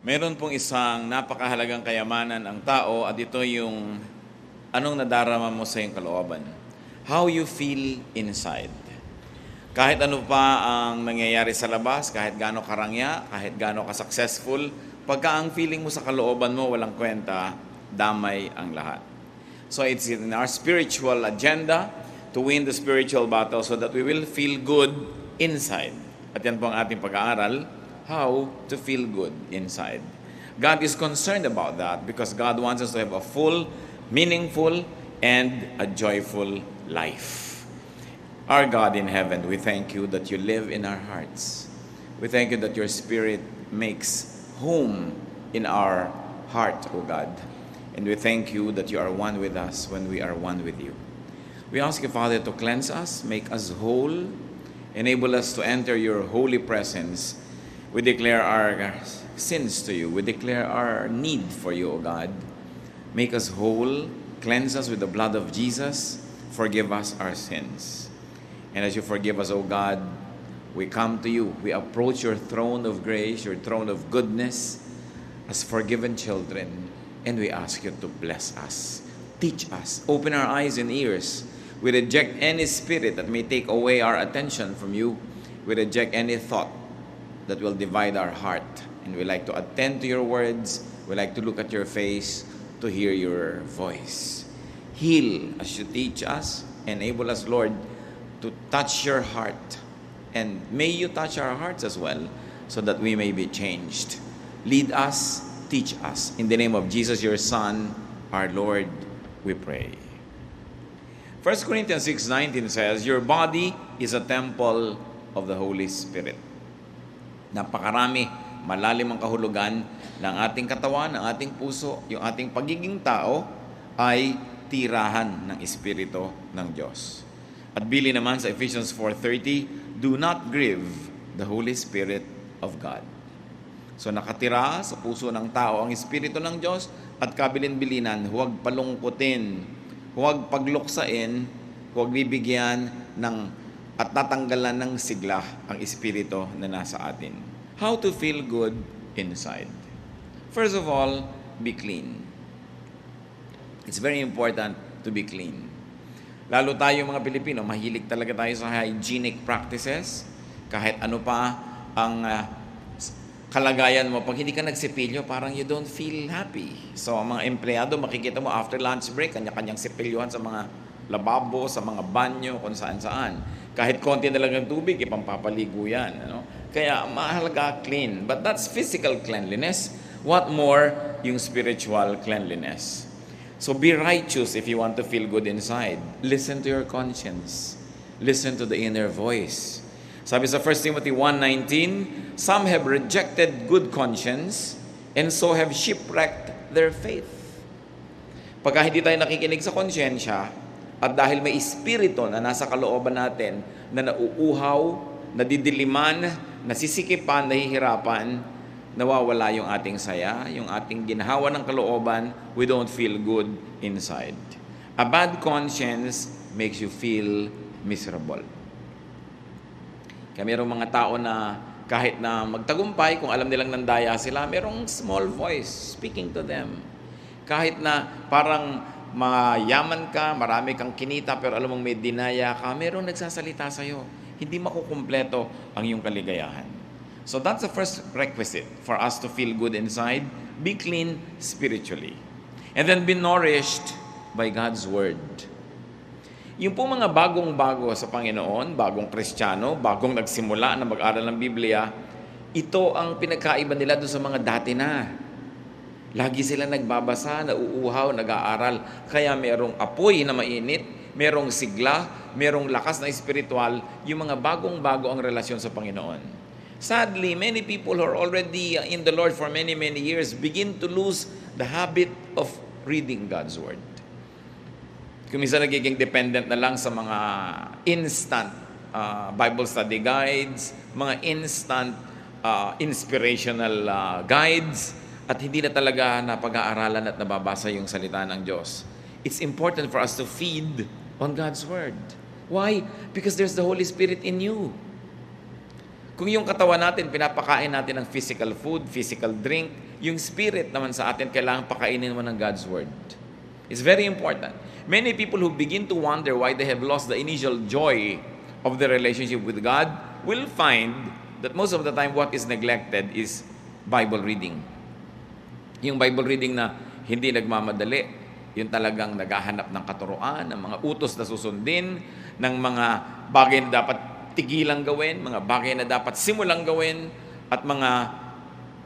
Meron pong isang napakahalagang kayamanan ang tao at ito yung anong nadarama mo sa iyong kalooban. How you feel inside. Kahit ano pa ang nangyayari sa labas, kahit gaano karangya, kahit gaano ka-successful, pagka ang feeling mo sa kalooban mo walang kwenta, damay ang lahat. So it's in our spiritual agenda to win the spiritual battle so that we will feel good inside. At yan po ang ating pag-aaral, how to feel good inside. God is concerned about that because God wants us to have a full, meaningful, and a joyful life. Our God in heaven, we thank you that you live in our hearts. We thank you that your Spirit makes home in our heart, O God. And we thank you that you are one with us when we are one with you. We ask you, Father, to cleanse us, make us whole, enable us to enter your holy presence. We declare our sins to you. We declare our need for you, O God. Make us whole, cleanse us with the blood of Jesus, forgive us our sins. And as you forgive us, O God, we come to you. We approach your throne of grace, your throne of goodness, as forgiven children. And we ask you to bless us. Teach us. Open our eyes and ears. We reject any spirit that may take away our attention from you. We reject any thought that will divide our heart. And we like to attend to your words. We like to look at your face to hear your voice. Heal as you teach us. Enable us, Lord, to touch your heart. And may you touch our hearts as well so that we may be changed. Lead us, teach us. In the name of Jesus, your Son, our Lord, we pray. 1 Corinthians 6:19 says, your body is a temple of the Holy Spirit. Napakarami, malalim ang kahulugan ng ating katawan, ng ating puso, yung ating pagiging tao ay tirahan ng Espiritu ng Diyos. At bili naman sa Ephesians 4:30, do not grieve the Holy Spirit of God. So nakatira sa puso ng tao ang Espiritu ng Diyos at kabilin-bilinan, huwag palungkutin, huwag pagluksain, huwag bibigyan ng at tatanggalan ng sigla ang Espiritu na nasa atin. How to feel good inside. First of all, be clean. It's very important to be clean. Lalo tayo mga Pilipino, mahilig talaga tayo sa hygienic practices. Kahit ano pa ang kalagayan mo, pag hindi ka nagsipilyo, parang you don't feel happy. So, ang mga empleyado, makikita mo after lunch break, kanya-kanyang sipilyohan sa mga lababo, sa mga banyo, kung saan-saan. Kahit konti na lang ng tubig, ipampapaligo yan. Ano? Kaya, mahalaga clean. But that's physical cleanliness. What more, yung spiritual cleanliness. So, be righteous if you want to feel good inside. Listen to your conscience. Listen to the inner voice. Sabi sa 1 Timothy 1:19, some have rejected good conscience and so have shipwrecked their faith. Pagka hindi tayo nakikinig sa konsyensya at dahil may espiritu na nasa kalooban natin na nauuhaw, nadidiliman, nasisikipan, nahihirapan, nawawala yung ating saya, yung ating ginhawa ng kalooban, we don't feel good inside. A bad conscience makes you feel miserable. Kaya mayroong mga tao na kahit na magtagumpay, kung alam nilang nandaya sila, mayroong small voice speaking to them. Kahit na parang mayaman ka, marami kang kinita, pero alam mong may dinaya ka, mayroong nagsasalita sa'yo. Hindi makukumpleto ang iyong kaligayahan. So that's the first requisite for us to feel good inside. Be clean spiritually. And then be nourished by God's Word. Yung po mga bagong-bago sa Panginoon, bagong Kristiyano, bagong nagsimula na mag-aral ng Biblia, ito ang pinagkaiba nila doon sa mga dati na. Lagi sila nagbabasa, nauuhaw, nag-aaral. Kaya merong apoy na mainit, merong sigla, merong lakas na espiritual, yung mga bagong-bago ang relasyon sa Panginoon. Sadly, many people who are already in the Lord for many, many years begin to lose the habit of reading God's Word. Kung minsan nagiging dependent na lang sa mga instant Bible study guides, mga instant inspirational guides, at hindi na talaga napag-aaralan at nababasa yung salita ng Diyos. It's important for us to feed on God's Word. Why? Because there's the Holy Spirit in you. Kung yung katawan natin, pinapakain natin ng physical food, physical drink, yung spirit naman sa atin, kailangan pakainin mo ng God's Word. It's very important. Many people who begin to wonder why they have lost the initial joy of the relationship with God will find that most of the time what is neglected is Bible reading. Yung Bible reading na hindi nagmamadali, yung talagang naghahanap ng katuruan, ng mga utos na susundin, ng mga bagay na dapat tigilang gawin, mga bagay na dapat simulang gawin, at mga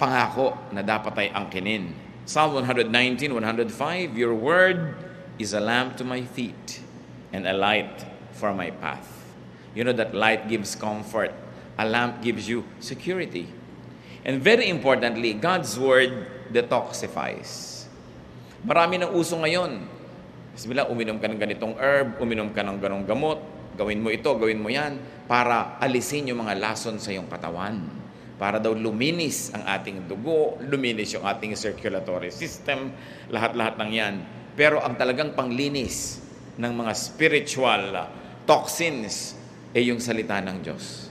pangako na dapat ay angkinin. Psalm 119, 105, Your word is a lamp to my feet and a light for my path. You know that light gives comfort. A lamp gives you security. And very importantly, God's word detoxifies. Marami ng uso ngayon. Bismillah, uminom ka ng ganitong herb, uminom ka ng ganong gamot, gawin mo ito, gawin mo yan, para alisin yung mga lason sa iyong katawan. Para daw luminis ang ating dugo, luminis yung ating circulatory system, lahat-lahat ng yan. Pero ang talagang panglinis ng mga spiritual toxins ay yung salita ng Diyos.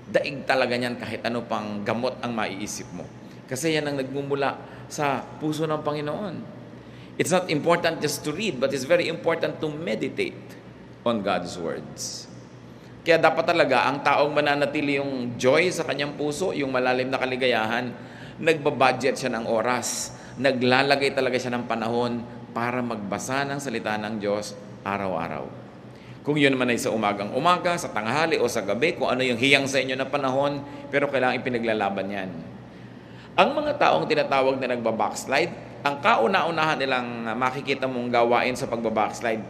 Daig talaga niyan kahit ano pang gamot ang maiisip mo. Kasi yan ang nagmumula sa puso ng Panginoon. It's not important just to read, but it's very important to meditate on God's words. Kaya dapat talaga ang taong mananatili yung joy sa kanyang puso, yung malalim na kaligayahan, nagbabudget siya ng oras, naglalagay talaga siya ng panahon para magbasa ng salita ng Diyos araw-araw. Kung yun man ay sa umagang-umaga, sa tanghali o sa gabi, kung ano yung hiyang sa inyo na panahon, pero kailangan ipinaglalaban yan. Ang mga taong tinatawag na nagbabackslide, ang kauna-unahan nilang makikita mong gawain sa pagbabackslide,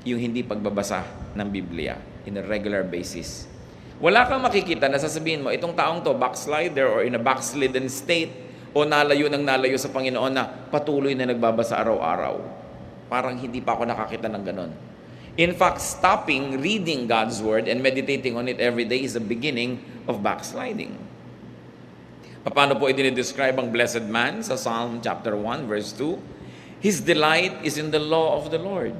yung hindi pagbabasa ng Biblia in a regular basis. Wala kang makikita na sasabihin mo, itong taong to, backslider or in a backslidden state, o nalayo sa Panginoon na patuloy na nagbabasa araw-araw. Parang hindi pa ako nakakita ng ganon. In fact, stopping reading God's Word and meditating on it every day is the beginning of backsliding. Paano po i-describe ang blessed man sa Psalm chapter 1, verse 2? His delight is in the law of the Lord,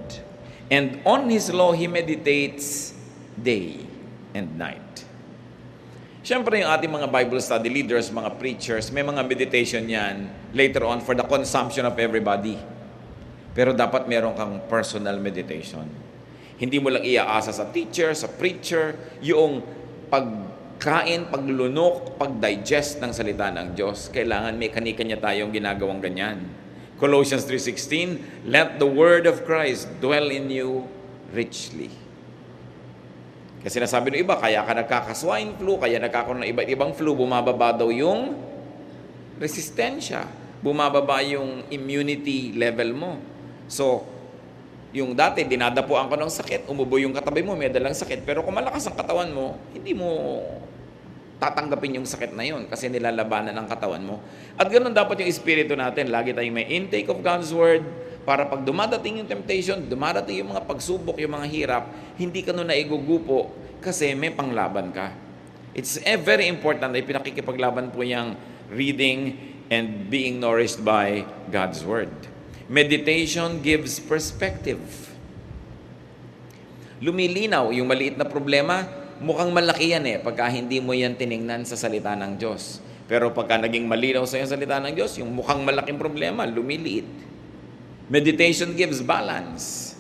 and on His law He meditates day and night. Siyempre, yung ating mga Bible study leaders, mga preachers, may mga meditation yan later on for the consumption of everybody. Pero dapat meron kang personal meditation. Hindi mo lang iaasa sa teacher, sa preacher, yung pagkain, paglunok, pagdigest ng salita ng Diyos. Kailangan may kanya-kanya tayong ginagawang ganyan. Colossians 3:16, let the word of Christ dwell in you richly. Kasi nasabi ng iba, kaya ka nagkaka-swine flu, kaya nagkakaroon ng iba't ibang flu, bumababa daw yung resistensya, bumababa yung immunity level mo. So, yung dati, dinadapuan ka ng sakit, umubo yung katabi mo, may dalang sakit, pero kung malakas ang katawan mo, hindi mo tatanggapin yung sakit na yun kasi nilalabanan ang katawan mo. At ganoon dapat yung espiritu natin, lagi tayong may intake of God's Word, para pag dumadating yung temptation, dumadating yung mga pagsubok, yung mga hirap, hindi ka nun naigugupo kasi may panglaban ka. It's very important na pinakikipaglaban po yung reading and being nourished by God's Word. Meditation gives perspective. Lumilinaw yung maliit na problema, mukhang malaki yan pagka hindi mo yan tiningnan sa salita ng Diyos. Pero pagka naging malinaw sa yung salita ng Diyos, yung mukhang malaking problema, lumiliit. Meditation gives balance.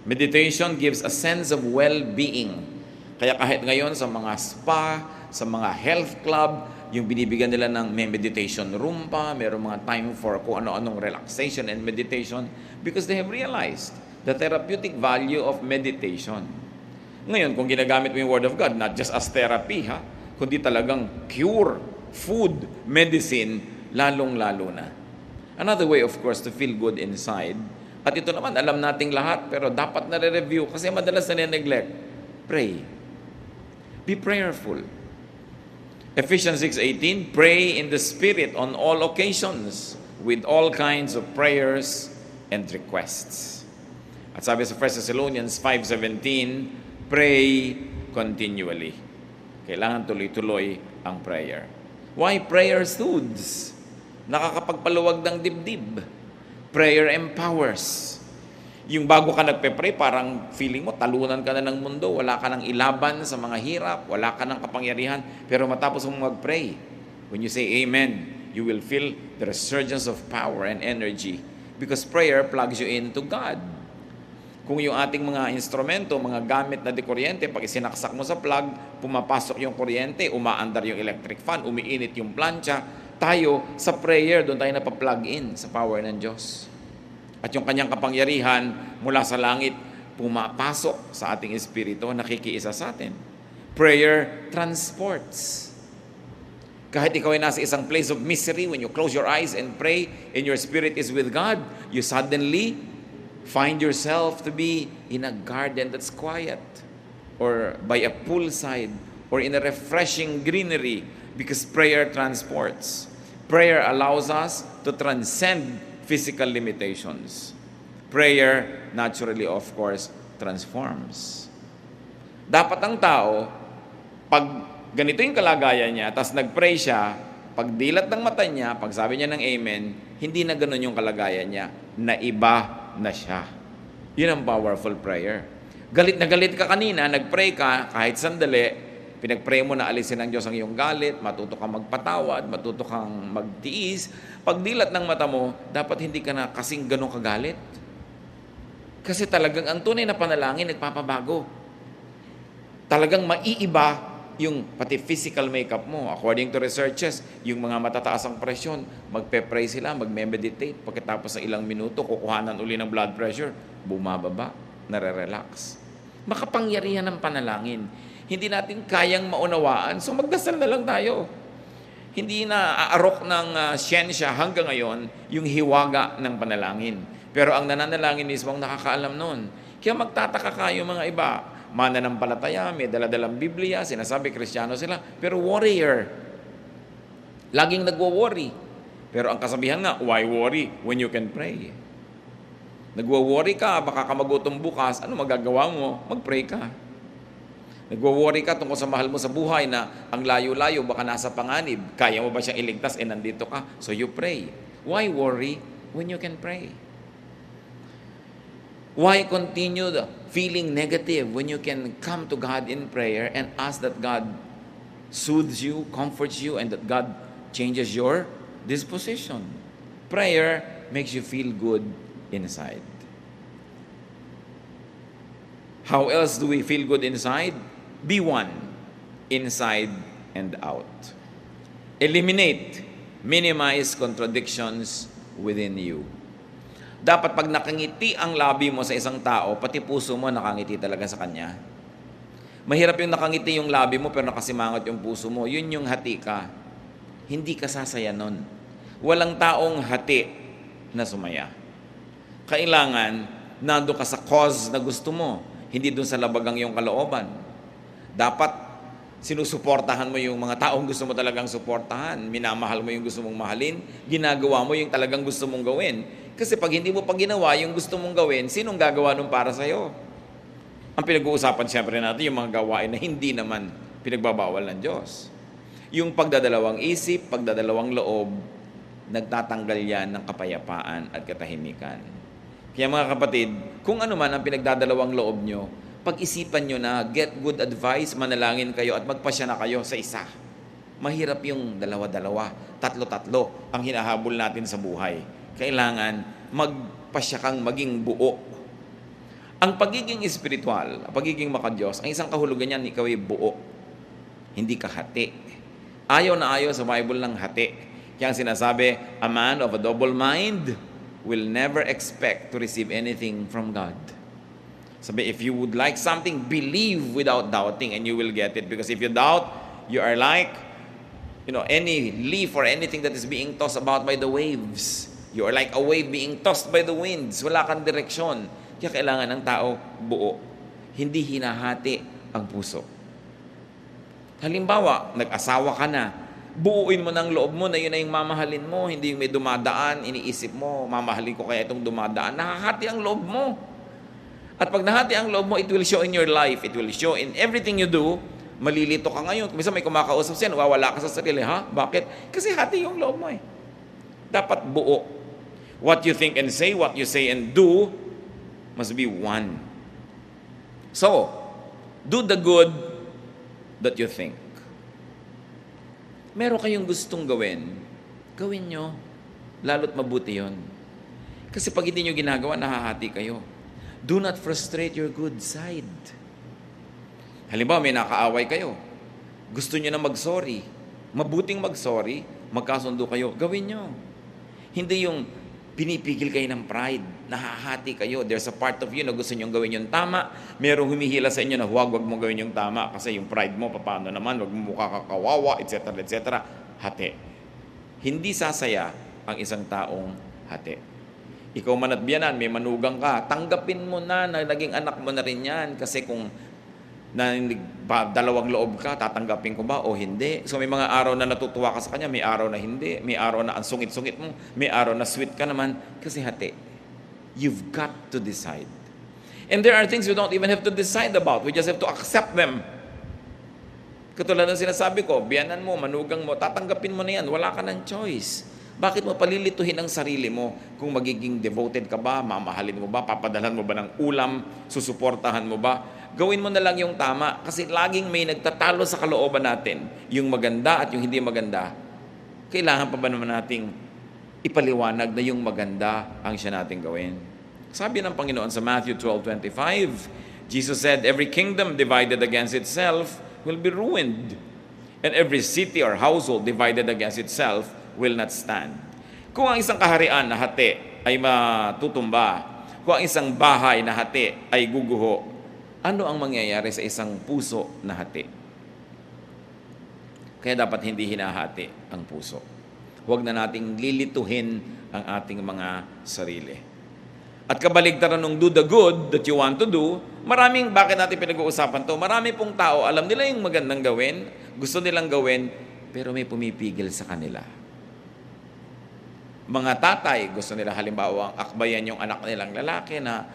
Meditation gives a sense of well-being. Kaya kahit ngayon sa mga spa, sa mga health club, yung binibigyan nila ng may meditation room pa, mayroong mga time for kung ano-anong relaxation and meditation because they have realized the therapeutic value of meditation. Ngayon, kung ginagamit mo yung Word of God, not just as therapy, kundi talagang cure, food, medicine, lalong-lalo na. Another way, of course, to feel good inside. At ito naman, alam nating lahat, pero dapat na-review kasi madalas na neglect. Pray. Be prayerful. Ephesians 6:18, pray in the Spirit on all occasions with all kinds of prayers and requests. At sabi sa 1 Thessalonians 5:17, pray continually. Kailangan tuloy-tuloy ang prayer. Why prayer soothes? Nakakapagpaluwag ng dibdib. Prayer empowers. Yung bago ka nagpe-pray, parang feeling mo, talunan ka na ng mundo, wala ka ng ilaban sa mga hirap, wala ka ng kapangyarihan, pero matapos mong mag-pray, when you say amen, you will feel the resurgence of power and energy because prayer plugs you into God. Kung yung ating mga instrumento, mga gamit na dekuryente, pag isinaksak mo sa plug, pumapasok yung kuryente, umaandar yung electric fan, umiinit yung plancha, tayo sa prayer, doon tayo napaplug in sa power ng Diyos. At yung kanyang kapangyarihan mula sa langit, pumapasok sa ating espiritu, nakikiisa sa atin. Prayer transports. Kahit ikaw ay nasa isang place of misery, when you close your eyes and pray, and your spirit is with God, you suddenly find yourself to be in a garden that's quiet, or by a poolside, or in a refreshing greenery, because prayer transports. Prayer allows us to transcend physical limitations. Prayer, naturally, of course, transforms. Dapat ang tao, pag ganito yung kalagayan niya, tapos nag-pray siya, pag dilat ng mata niya, pag sabi niya ng amen, hindi na ganun yung kalagayan niya. Naiba na siya. Yun ang powerful prayer. Galit na galit ka kanina, nag-pray ka, kahit sandali, pinag-pray mo na alisin ng Diyos ang iyong galit, matuto kang magpatawad, matuto kang magtiis. Pag dilat ng mata mo, dapat hindi ka na kasing ganun kagalit. Kasi talagang ang tunay na panalangin, nagpapabago. Talagang maiiba yung pati physical makeup mo. According to researches, yung mga matataas ang presyon, magpe-pray sila, magme-meditate. Pagkatapos ng ilang minuto, kukuhanan uli ng blood pressure, bumababa, nare-relax. Makapangyarihan ng panalangin. Hindi natin kayang maunawaan, so magdasal na lang tayo. Hindi na aarok ng siyensya hanggang ngayon yung hiwaga ng panalangin. Pero ang nananalangin mismo ang nakakaalam nun. Kaya magtataka kayo mga iba, mananampalataya, may daladalang Biblia, sinasabi Kristiyano sila, pero warrior. Laging nagwo-worry. Pero ang kasabihan nga, why worry when you can pray? Nagwo-worry ka, baka ka magutom bukas, ano magagawa mo? Mag-pray ka. Nagwo-worry ka tungkol sa mahal mo sa buhay na ang layo-layo, baka nasa panganib. Kaya mo ba siyang iligtas? Nandito ka. So you pray. Why worry when you can pray? Why continue feeling negative when you can come to God in prayer and ask that God soothes you, comforts you, and that God changes your disposition? Prayer makes you feel good inside. How else do we feel good inside? Be one, inside and out. Eliminate, minimize contradictions within you. Dapat pag nakangiti ang labi mo sa isang tao, pati puso mo nakangiti talaga sa kanya. Mahirap yung nakangiti yung labi mo pero nakasimangot yung puso mo. Yun yung hati ka. Hindi ka sasaya nun. Walang taong hati na sumaya. Kailangan, nando ka sa cause na gusto mo, hindi dun sa labagang yung kalooban. Dapat sinusuportahan mo yung mga taong gusto mo talagang suportahan. Minamahal mo yung gusto mong mahalin. Ginagawa mo yung talagang gusto mong gawin. Kasi pag hindi mo pa ginawa yung gusto mong gawin, sinong gagawa nun para sa'yo? Ang pinag-uusapan siyempre natin yung mga gawain na hindi naman pinagbabawal ng Diyos. Yung pagdadalawang isip, pagdadalawang loob, nagtatanggal yan ng kapayapaan at katahimikan. Kaya mga kapatid, kung ano man ang pinagdadalawang loob nyo, pag-isipan nyo na, get good advice, manalangin kayo at magpasya na kayo sa isa. Mahirap yung dalawa-dalawa, tatlo-tatlo ang hinahabol natin sa buhay. Kailangan magpasya kang maging buo. Ang pagiging espiritual, ang pagiging makadiyos, ang isang kahulugan niyan, ikaw ay buo. Hindi ka hati. Ayaw na ayaw sa Bible ng hati. Kaya ang sinasabi, a man of a double mind will never expect to receive anything from God. Sabi, if you would like something, believe without doubting and you will get it. Because if you doubt, you are like, any leaf or anything that is being tossed about by the waves. You are like a wave being tossed by the winds. Wala kang direksyon. Kaya kailangan ng tao buo. Hindi hinahati ang puso. Halimbawa, nag-asawa ka na. Buuin mo ng loob mo na yun na yung mamahalin mo. Hindi yung may dumadaan, iniisip mo, mamahalin ko kaya itong dumadaan. Nahahati ang loob mo. At pag nahati ang loob mo, it will show in your life. It will show in everything you do. Malilito ka ngayon. Kung may kumakausap siya, nawawala ka sa sarili. Ha? Bakit? Kasi hati yung loob mo eh. Dapat buo. What you think and say, what you say and do, Must be one. So, do the good that you think. Meron kayong gustong gawin, gawin nyo. Lalo't mabuti yon. Kasi pag hindi nyo ginagawa, nahahati kayo. Do not frustrate your good side. Halimbawa, may nakaaway kayo. Gusto nyo na mag-sorry. Mabuting mag-sorry, magkasundo kayo. Gawin nyo. Hindi yung pinipigil kayo ng pride. Nahahati kayo. There's a part of you na gusto nyo gawin yung tama. Merong humihila sa inyo na wag mo gawin yung tama kasi yung pride mo, paano naman, wag mo mukha kakawawa, etc. etc. Hati. Hindi sasaya ang isang taong hati. Ikaw man at biyanan, may manugang ka, tanggapin mo na naging anak mo na rin yan. Kasi kung dalawang loob ka, tatanggapin ko ba o hindi? So may mga araw na natutuwa ka sa kanya, may araw na hindi, may araw na ang sungit-sungit mo, may araw na sweet ka naman, kasi hati. You've got to decide. And there are things you don't even have to decide about. We just have to accept them. Katulad ng sinasabi ko, biyanan mo, manugang mo, tatanggapin mo na yan, wala ka ng choice. Bakit mo palilituhin ang sarili mo kung magiging devoted ka ba, mamahalin mo ba, papadalhan mo ba ng ulam, susuportahan mo ba? Gawin mo na lang yung tama kasi laging may nagtatalo sa kalooban natin. Yung maganda at yung hindi maganda. Kailangan pa ba naman nating ipaliwanag na yung maganda ang siya nating gawin? Sabi ng Panginoon sa Matthew 12:25, Jesus said, every kingdom divided against itself will be ruined. And every city or household divided against itself will not stand. Kung ang isang kaharian na hati ay matutumba, kung ang isang bahay na hati ay guguho, ano ang mangyayari sa isang puso na hati? Kaya dapat hindi hinahati ang puso. Huwag na nating lilituhin ang ating mga sarili. At kabaligtaran ng do the good that you want to do, bakit natin pinag-uusapan to? Marami pong tao, alam nila yung magandang gawin, gusto nilang gawin, pero may pumipigil sa kanila. Mga tatay, gusto nila halimbawa akbayan yung anak nilang lalaki na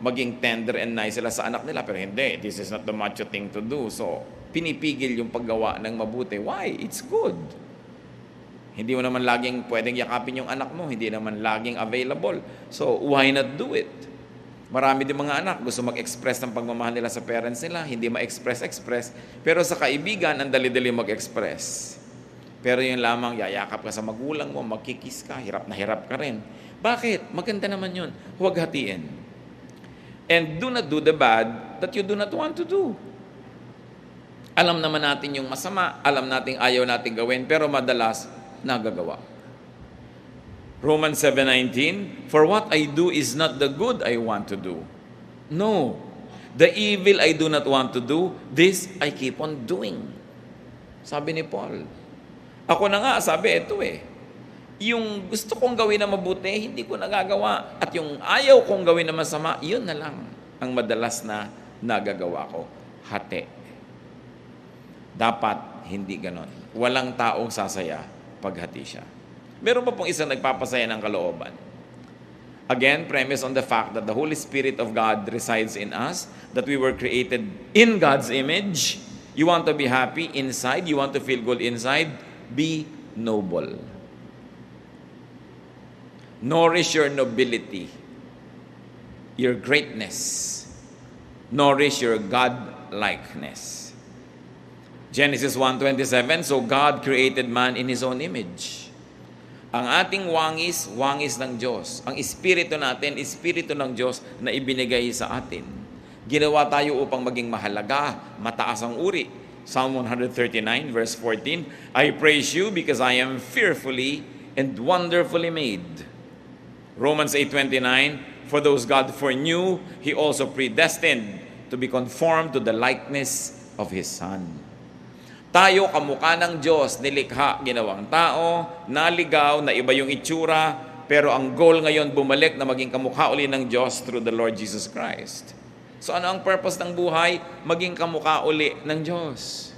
maging tender and nice sila sa anak nila, pero hindi, this is not the macho thing to do. So, pinipigil yung paggawa ng mabuti. Why? It's good. Hindi mo naman laging pwedeng yakapin yung anak mo, hindi naman laging available. So, why not do it? Marami din mga anak, gusto mag-express ng pagmamahal nila sa parents nila, hindi ma-express, pero sa kaibigan, ang dali-dali mag-express. Pero yun lamang, yayakap ka sa magulang mo, magkikis ka, hirap na hirap ka rin. Bakit? Maganda naman yun. Huwag hatiin. And do not do the bad that you do not want to do. Alam naman natin yung masama, alam natin ayaw natin gawin, pero madalas, nagagawa. Romans 7:19, for what I do is not the good I want to do. No. The evil I do not want to do, this I keep on doing. Sabi ni Paul. Ako na nga, sabi, ito yung gusto kong gawin na mabuti, hindi ko nagagawa. At yung ayaw kong gawin na masama, yun na lang ang madalas na nagagawa ko. Hati. Dapat hindi ganon. Walang taong sasaya paghati siya. Meron pa pong isang nagpapasaya ng kalooban. Again, premise on the fact that the Holy Spirit of God resides in us, that we were created in God's image. You want to be happy inside, you want to feel good inside, be noble. Nourish your nobility, your greatness. Nourish your God-likeness. Genesis 1:27, so God created man in His own image. Ang ating wangis, wangis ng Diyos. Ang espiritu natin, espiritu ng Diyos na ibinigay sa atin. Ginawa tayo upang maging mahalaga, mataas ang uri. Psalm 139 verse 14, I praise you because I am fearfully and wonderfully made. Romans 8:29, for those God foreknew, He also predestined to be conformed to the likeness of His Son. Tayo kamukha ng Diyos, nilikha, ginawang tao, naligaw, na iba yung itsura, pero ang goal ngayon bumalik na maging kamukha uli ng Diyos through the Lord Jesus Christ. So ano ang purpose ng buhay? Maging kamukha uli ng Diyos.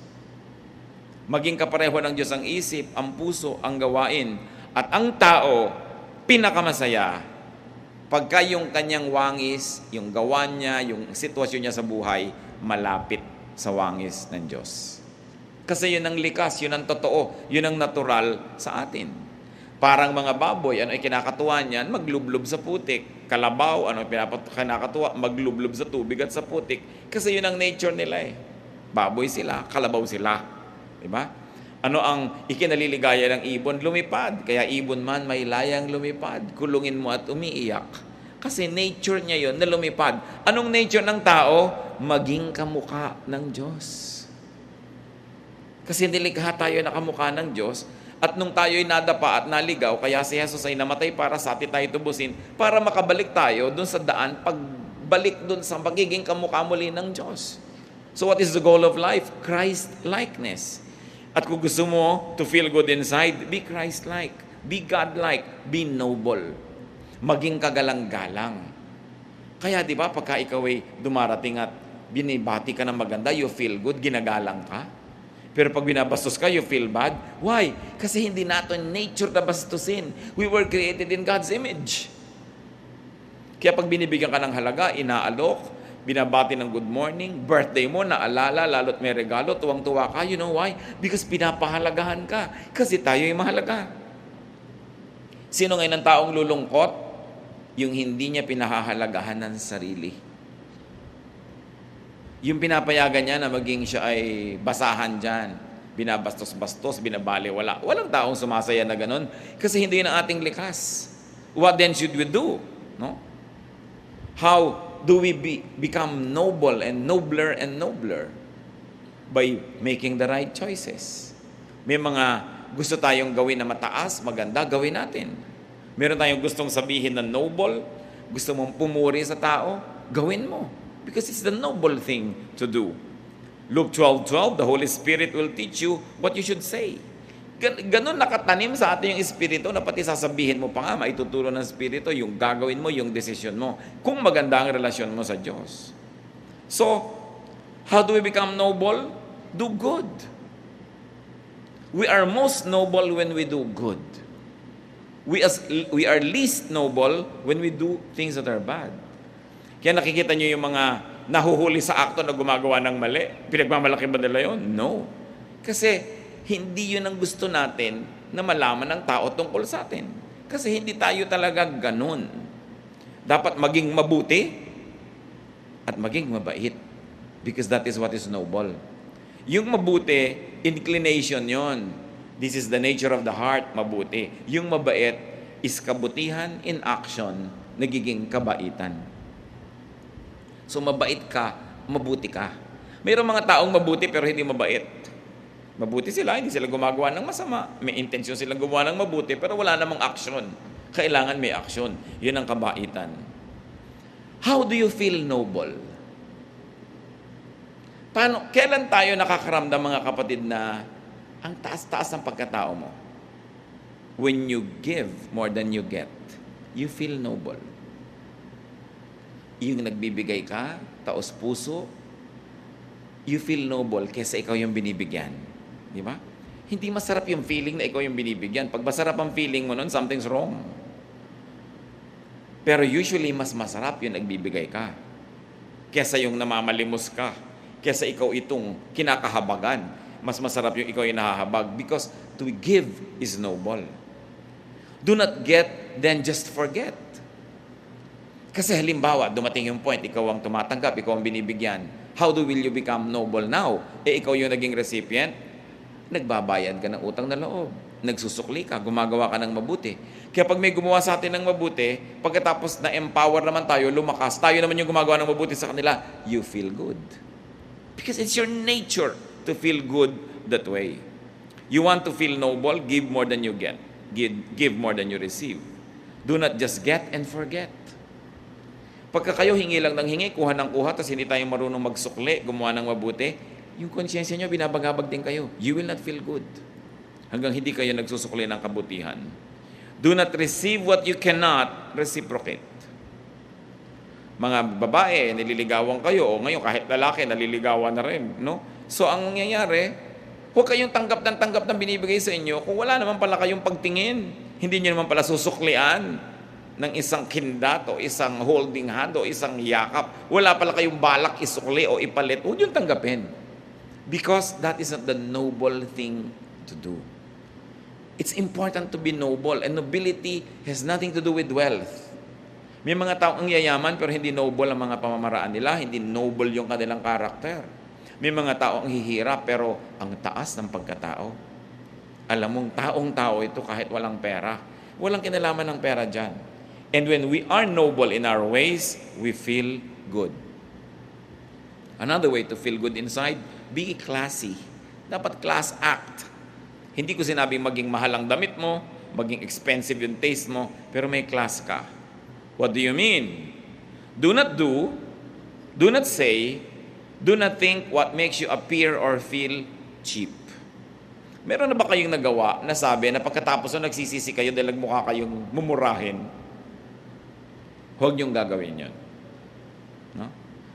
Maging kapareho ng Diyos ang isip, ang puso, ang gawain. At ang tao, pinakamasaya, pagka yung kanyang wangis, yung gawa niya, yung sitwasyon niya sa buhay, malapit sa wangis ng Diyos. Kasi yun ang likas, yun ang totoo, yun ang natural sa atin. Parang mga baboy, ano ay kinakatuwa niyan? Maglublob sa putik. Kalabaw, ano ay kinakatuwa? Maglublob sa tubig at sa putik. Kasi yun ang nature nila eh. Baboy sila, kalabaw sila. Diba? Ano ang ikinaliligaya ng ibon? Lumipad. Kaya ibon man may layang lumipad. Kulungin mo at umiiyak. Kasi nature niya yun na lumipad. Anong nature ng tao? Maging kamukha ng Diyos. Kasi nilikha tayo na kamukha ng Diyos. At nung tayo'y nadapa at naligaw, kaya si Jesus ay namatay para sa atin tayo tubusin, para makabalik tayo dun sa daan, pagbalik dun sa pagiging kamukha muli ng Diyos. So what is the goal of life? Christ-likeness. At kung gusto mo to feel good inside, be Christ-like, be God-like, be noble. Maging kagalang-galang. Kaya di ba, pagka ikaw ay dumarating at binibati ka ng maganda, you feel good, ginagalang ka. Pero pag binabastos ka, you feel bad. Why? Kasi hindi natin nature na bastusin. We were created in God's image. Kaya pag binibigyan ka ng halaga, inaalok, binabati ng good morning, birthday mo, naalala, lalo't may regalo, tuwang-tuwa ka. You know why? Because pinapahalagahan ka. Kasi tayo ay mahalaga. Sino ngayon ang taong lulungkot? Yung hindi niya pinahahalagahan ng sarili. Yung pinapayagan niya na maging siya ay basahan dyan. Binabastos-bastos, binabali, wala. Walang taong sumasaya na ganun. Kasi hindi yun ang ating likas. What then should we do? No? How do we become noble and nobler and nobler? By making the right choices. May mga gusto tayong gawin na mataas, maganda, gawin natin. Meron tayong gustong sabihin na noble, gusto mong pumuri sa tao, gawin mo. Because it's the noble thing to do. Luke 12:12, the Holy Spirit will teach you what you should say. Ganun nakatanim sa atin yung Espiritu na pati sasabihin mo pa nga, maituturo ng Espiritu yung gagawin mo, yung desisyon mo. Kung maganda ang relasyon mo sa Diyos. So, how do we become noble? Do good. We are most noble when we do good. We are least noble when we do things that are bad. Kaya nakikita nyo yung mga nahuhuli sa akto na gumagawa ng mali. Pinagmamalaki ba nila yun? No. Kasi hindi yun ang gusto natin na malaman ng tao tungkol sa atin. Kasi hindi tayo talaga ganun. Dapat maging mabuti at maging mabait. Because that is what is noble. Yung mabuti, inclination yon. This is the nature of the heart, mabuti. Yung mabait is kabutihan in action, nagiging kabaitan. So mabait ka, mabuti ka. Mayroong mga taong mabuti pero hindi mabait. Mabuti sila, hindi sila gumagawa ng masama. May intensyon silang gumawa ng mabuti pero wala namang action. Kailangan may action. Yun ang kabaitan. How do you feel noble? Kailan tayo nakakaramdam, mga kapatid, na ang taas-taas ng pagkatao mo? When you give more than you get, you feel noble. Yung nagbibigay ka, taos puso, you feel noble kaysa ikaw yung binibigyan. Di ba? Hindi masarap yung feeling na ikaw yung binibigyan. Pag masarap ang feeling mo nun, something's wrong. Pero usually, mas masarap yung nagbibigay ka kaysa yung namamalimos ka, kaysa ikaw itong kinakahabagan. Mas masarap yung ikaw yung nahahabag because to give is noble. Do not get, then just forget. Kasi halimbawa, dumating yung point, ikaw ang tumatanggap, ikaw ang binibigyan. How will you become noble now? Ikaw yung naging recipient, nagbabayad ka ng utang na loob. Nagsusukli ka, gumagawa ka ng mabuti. Kaya pag may gumawa sa atin ng mabuti, pagkatapos na-empower naman tayo, lumakas, tayo naman yung gumagawa ng mabuti sa kanila, you feel good. Because it's your nature to feel good that way. You want to feel noble, give more than you get. Give more than you receive. Do not just get and forget. Pagka kayo hingi lang ng hingi, kuha ng kuha, tapos hindi tayo marunong magsukli, gumawa ng mabuti, yung konsyensya nyo, binabagabag din kayo. You will not feel good. Hanggang hindi kayo nagsusukli ng kabutihan. Do not receive what you cannot reciprocate. Mga babae, nililigawan kayo, o ngayon kahit lalaki, naliligawan na rin. No? So ang nangyayari, huwag kayong tanggap ng binibigay sa inyo kung wala naman pala kayong pagtingin. Hindi nyo naman pala susuklian ng isang kindat o isang holding hand o isang yakap. Wala pala kayong balak isukli o ipalit. Huwag yung tanggapin. Because that is not the noble thing to do. It's important to be noble, and nobility has nothing to do with wealth. May mga tao ang yayaman pero hindi noble ang mga pamamaraan nila, hindi noble yung kanilang karakter. May mga tao ang hihirap pero ang taas ng pagkatao. Alam mong taong-tao ito kahit walang pera. Walang kinalaman ng pera dyan. And when we are noble in our ways, we feel good. Another way to feel good inside, be classy. Dapat class act. Hindi ko sinabing maging mahal ang damit mo, maging expensive yung taste mo, pero may class ka. What do you mean? Do not do not say, do not think what makes you appear or feel cheap. Meron na ba kayong nagawa na sabi na pagkatapos na nagsisisi kayo dahil mukha kayong mumurahin? Huwag niyong gagawin yun. No?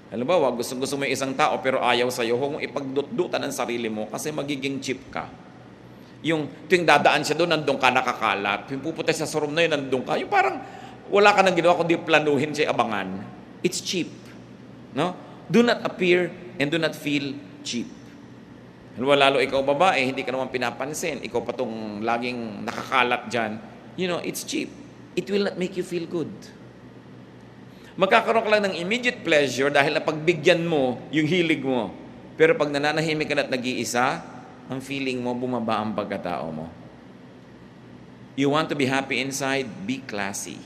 Halimbawa, gusto mo yung isang tao pero ayaw sa'yo, huwag mong ipagdutdutan ang sarili mo kasi magiging cheap ka. Yung tuwing dadaan siya doon, nandun ka nakakalat. Yung pupunta sa showroom na yun, nandun ka. Yung parang wala ka nang ginawa kundi planuhin siya abangan. It's cheap. No? Do not appear and do not feel cheap. Lalo ikaw babae, hindi ka naman pinapansin. Ikaw pa tong laging nakakalat dyan. You know, it's cheap. It will not make you feel good. Magkakaroon ka lang ng immediate pleasure dahil napagbigyan mo yung hilig mo. Pero pag nananahimik ka na at nag-iisa, ang feeling mo, bumaba ang pagkatao mo. You want to be happy inside? Be classy.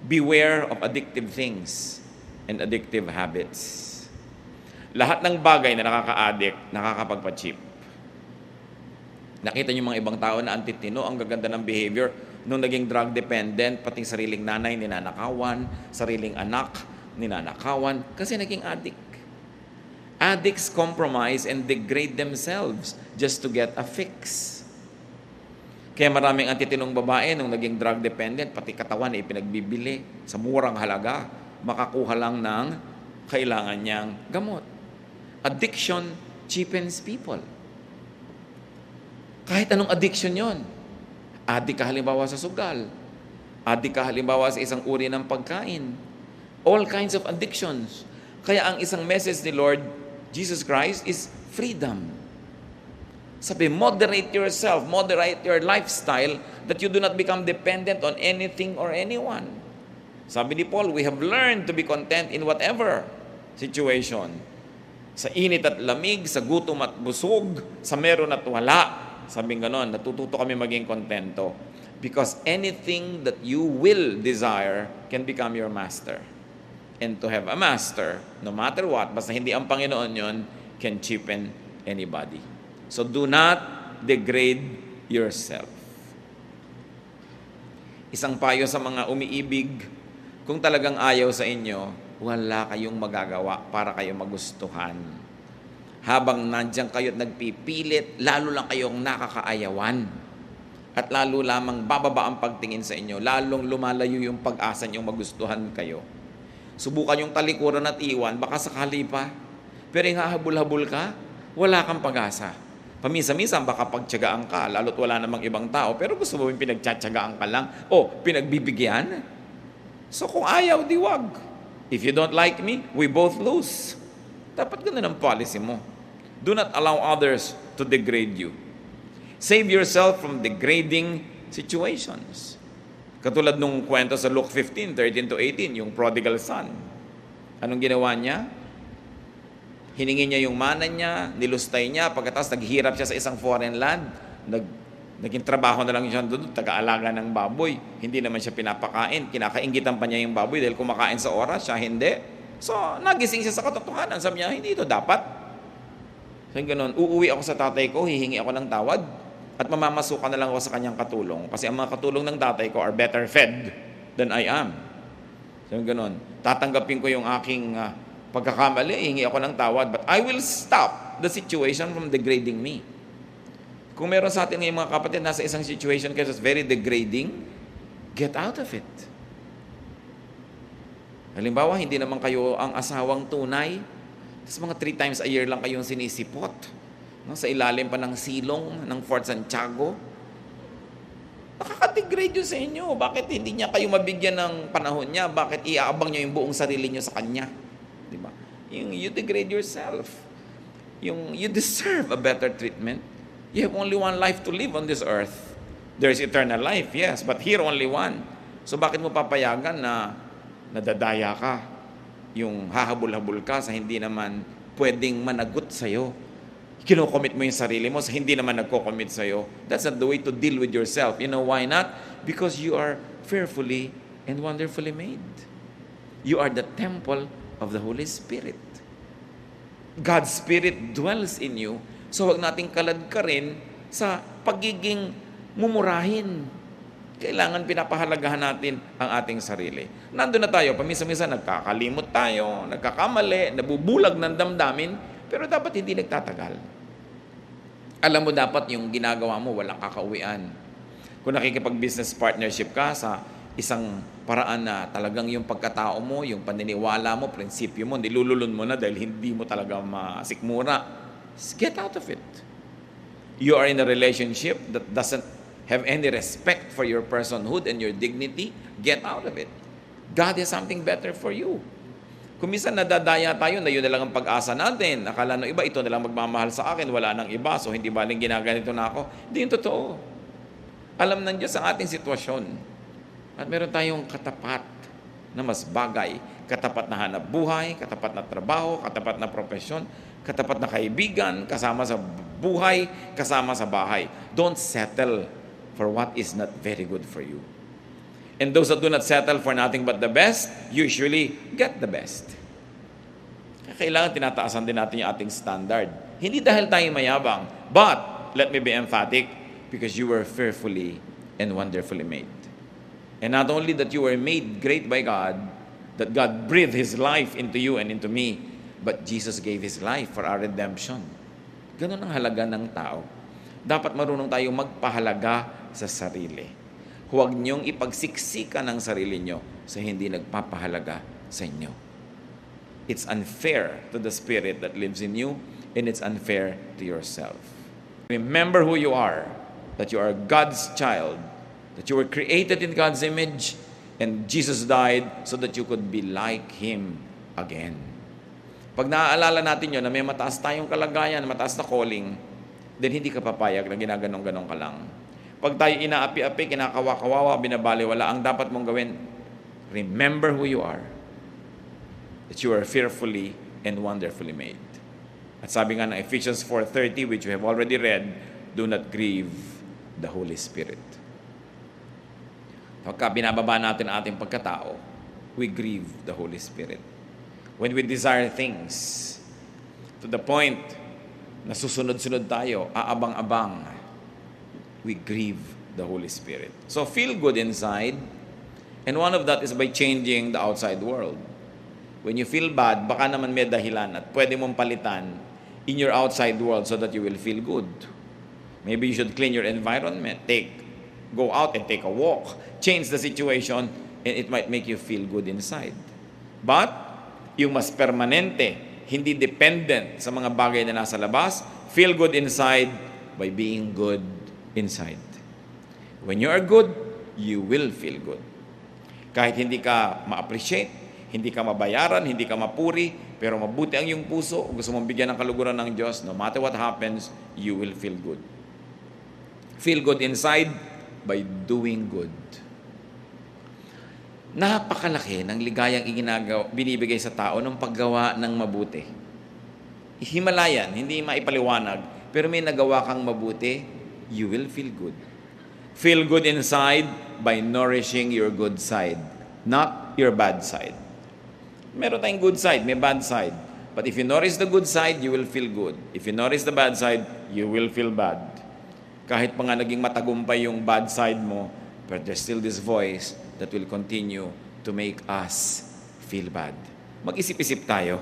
Beware of addictive things and addictive habits. Lahat ng bagay na nakaka-addict, nakakapagpa-cheap. Nakita niyo mga ibang tao na antitino, ang gaganda ng behavior, nung naging drug dependent, pati sariling nanay, ninanakawan, sariling anak, ninanakawan, kasi naging addict. Addicts compromise and degrade themselves just to get a fix. Kaya maraming antitinong babae nung naging drug dependent, pati katawan ay pinagbibili sa murang halaga, makakuha lang ng kailangan niyang gamot. Addiction cheapens people. Kahit anong addiction yon. Addict ka halimbawa sa sugal. Addict ka halimbawa sa isang uri ng pagkain. All kinds of addictions. Kaya ang isang message ni Lord Jesus Christ is freedom. Sabi, moderate yourself, moderate your lifestyle that you do not become dependent on anything or anyone. Sabi ni Paul, we have learned to be content in whatever situation. Sa init at lamig, sa gutom at busog, sa meron at wala. Sabi ganon, natututo kami maging kontento. Because anything that you will desire can become your master. And to have a master, no matter what, basta hindi ang Panginoon yon, can cheapen anybody. So do not degrade yourself. Isang payo sa mga umiibig, kung talagang ayaw sa inyo, wala kayong magagawa para kayo magustuhan. Habang nandiyan kayo at nagpipilit, lalo lang kayong nakakaayawan. At lalo lamang bababa ang pagtingin sa inyo, lalong lumalayo yung pag-asa niyong magustuhan kayo. Subukan yung talikuran at iwan, baka sakali pa. Pero yung hahabol-habol ka, wala kang pag-asa. Paminsan-minsan baka pagtiyagaan ka, lalo't wala namang ibang tao, pero gusto mo yung pinagtiyatsagaan ka lang, o pinagbibigyan. So kung ayaw, di wag. If you don't like me, we both lose. Dapat ganun ang policy mo. Do not allow others to degrade you. Save yourself from degrading situations. Katulad nung kwento sa Luke 15:13-18, yung prodigal son. Anong ginawa niya? Hiningi niya yung mana niya, nilustay niya, pagkatapos naghihirap siya sa isang foreign land, naging trabaho na lang siya doon, taga-alaga ng baboy. Hindi naman siya pinapakain, kinakaingitan pa niya yung baboy dahil kumakain sa oras, siya hindi. So, nagising siya sa katotohanan. Sabi niya, hindi ito dapat. So, ganun, uuwi ako sa tatay ko, hihingi ako ng tawad, at mamamasukan na lang ako sa kanyang katulong. Kasi ang mga katulong ng tatay ko are better fed than I am. So, ganun, tatanggapin ko yung aking pagkakamali, hihingi ako ng tawad, but I will stop the situation from degrading me. Kung meron sa atin ngayong mga kapatid, nasa isang situation kasi very degrading, get out of it. Halimbawa, hindi naman kayo ang asawang tunay, tapos mga 3 times a year lang kayong sinisipot, no? Sa ilalim pa ng silong ng Fort Santiago. Nakaka-degrade yun sa inyo. Bakit hindi niya kayo mabigyan ng panahon niya? Bakit iaabang niyo yung buong sarili niyo sa kanya? Diba? You degrade yourself. You deserve a better treatment. You have only one life to live on this earth. There's eternal life, yes, but here only one. So bakit mo papayagan na nadadaya ka? Yung hahabol-habol ka sa hindi naman pwedeng managot sa'yo. Kino-commit mo yung sarili mo sa hindi naman nagko-commit sa'yo. That's not the way to deal with yourself. You know why not? Because you are fearfully and wonderfully made. You are the temple of the Holy Spirit. God's Spirit dwells in you. So wag nating kalad ka rin sa pagiging mumurahin. Kailangan pinapahalagahan natin ang ating sarili. Nandun na tayo, paminsan-minsan nagkakalimot tayo, nagkakamali, nabubulag ng damdamin, pero dapat hindi nagtatagal. Alam mo dapat yung ginagawa mo, walang kakauwian. Kung nakikipag-business partnership ka sa isang paraan na talagang yung pagkatao mo, yung paniniwala mo, prinsipyo mo, nilululun mo na dahil hindi mo talaga masikmura, get out of it. You are in a relationship that doesn't have any respect for your personhood and your dignity, get out of it. God has something better for you. Kung minsan nadadaya tayo na yun na lang ang pag-asa natin, akala ng iba, ito na lang magmamahal sa akin, wala nang iba, so hindi baling ginaganito na ako. Hindi yung totoo. Alam ng Diyos ang ating sitwasyon. At meron tayong katapat na mas bagay, katapat na hanap buhay, katapat na trabaho, katapat na profesyon, katapat na kaibigan, kasama sa buhay, kasama sa bahay. Don't settle for what is not very good for you. And those that do not settle for nothing but the best, usually get the best. Kailangan tinataasan din natin yung ating standard. Hindi dahil tayo mayabang, but, let me be emphatic, because you were fearfully and wonderfully made. And not only that you were made great by God, that God breathed His life into you and into me, but Jesus gave His life for our redemption. Ganun ang halaga ng tao. Dapat marunong tayong magpahalaga sa sarili. Huwag niyong ipagsiksikan ang sarili niyo sa hindi nagpapahalaga sa inyo. It's unfair to the Spirit that lives in you, and it's unfair to yourself. Remember who you are, that you are God's child, that you were created in God's image, and Jesus died so that you could be like Him again. Pag naaalala natin yun, na may mataas tayong kalagayan, mataas na calling, then hindi ka papayag na ginaganong-ganong ka lang. Pag tayo inaapi-api, kinakawa-kawawa, binabaliwala, ang dapat mong gawin, remember who you are, that you are fearfully and wonderfully made. At sabi nga ng Ephesians 4:30, which we have already read, do not grieve the Holy Spirit. Pagka binababa natin ang ating pagkatao, we grieve the Holy Spirit. When we desire things to the point na susunod-sunod tayo, aabang-abang, we grieve the Holy Spirit. So feel good inside, and one of that is by changing the outside world. When you feel bad, baka naman may dahilan at pwede mong palitan in your outside world so that you will feel good. Maybe you should clean your environment, go out and take a walk, change the situation, and it might make you feel good inside. But, yung mas permanente, hindi dependent sa mga bagay na nasa labas, feel good inside by being good inside. When you are good, you will feel good. Kahit hindi ka ma-appreciate, hindi ka mabayaran, hindi ka mapuri, pero mabuti ang iyong puso, gusto mong bigyan ng kaluguran ng Diyos, no matter what happens, you will feel good. Feel good inside by doing good. Napakalaki ng ligayang binibigay sa tao ng paggawa ng mabuti. Himalayan, hindi maipaliwanag, pero may nagawa kang mabuti, you will feel good. Feel good inside by nourishing your good side, not your bad side. Meron tayong good side, may bad side. But if you nourish the good side, you will feel good. If you nourish the bad side, you will feel bad. Kahit pa nga naging matagumpay yung bad side mo, but there's still this voice that will continue to make us feel bad. Mag-isip-isip tayo.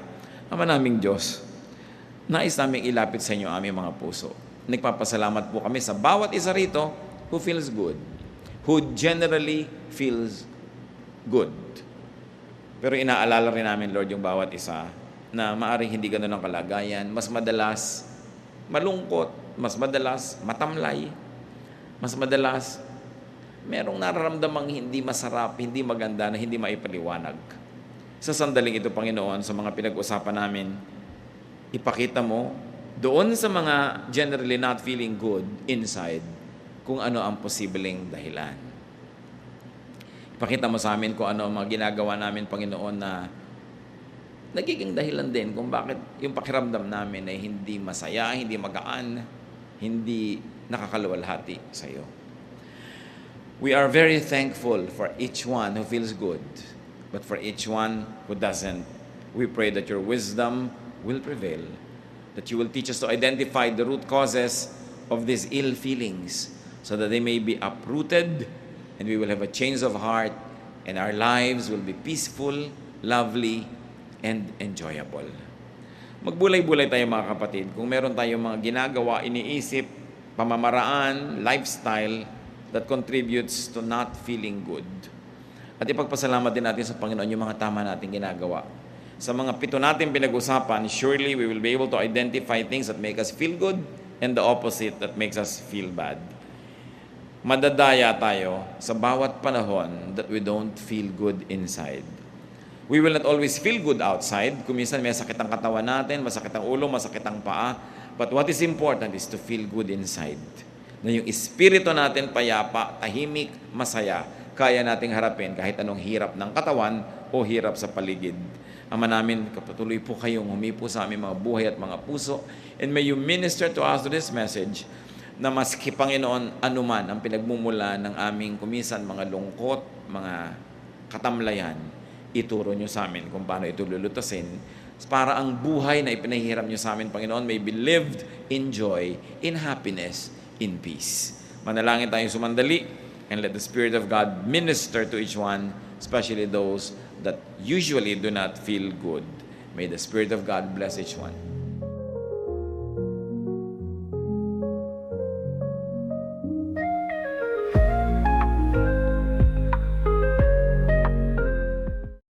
Ama naming Diyos, nais naming ilapit sa inyo aming mga puso. Nagpapasalamat po kami sa bawat isa rito who feels good, who generally feels good. Pero inaalala rin namin, Lord, yung bawat isa na maaring hindi ganun ang kalagayan, mas madalas malungkot, mas madalas matamlay, mas madalas merong nararamdamang hindi masarap, hindi maganda, na hindi maipaliwanag. Sa sandaling ito, Panginoon, sa mga pinag-usapan namin, ipakita mo doon sa mga generally not feeling good inside, kung ano ang posibleng dahilan. Ipakita mo sa amin kung ano ang mga ginagawa namin, Panginoon, na nagiging dahilan din kung bakit yung pakiramdam namin ay hindi masaya, hindi magaan, hindi nakakaluwalhati sa iyo. We are very thankful for each one who feels good, but for each one who doesn't, we pray that your wisdom will prevail, that you will teach us to identify the root causes of these ill feelings so that they may be uprooted and we will have a change of heart and our lives will be peaceful, lovely, and enjoyable. Magbulay-bulay tayo mga kapatid. Kung meron tayong mga ginagawa, iniisip, pamamaraan, lifestyle that contributes to not feeling good. At ipagpasalamat din natin sa Panginoon yung mga tama nating ginagawa. Sa mga 7 natin pinag-usapan, surely we will be able to identify things that make us feel good and the opposite that makes us feel bad. Madadaya tayo sa bawat panahon that we don't feel good inside. We will not always feel good outside. Kung minsan may sakit ang katawan natin, masakit ang ulo, masakit ang paa. But what is important is to feel good inside. Na yung espiritu natin payapa, tahimik, masaya, kaya nating harapin kahit anong hirap ng katawan o hirap sa paligid. Ama namin, kapatuloy po kayong humipo sa aming mga buhay at mga puso. And may you minister to us to this message na maski Panginoon anuman ang pinagmumula ng aming kumisan, mga lungkot, mga katamlayan, ituro nyo sa amin kung paano ito lulutasin para ang buhay na ipinahiram nyo sa amin, Panginoon, may be lived in joy, in happiness, in peace. Manalangin tayong sumandali and let the Spirit of God minister to each one, especially those that usually do not feel good. May the Spirit of God bless each one.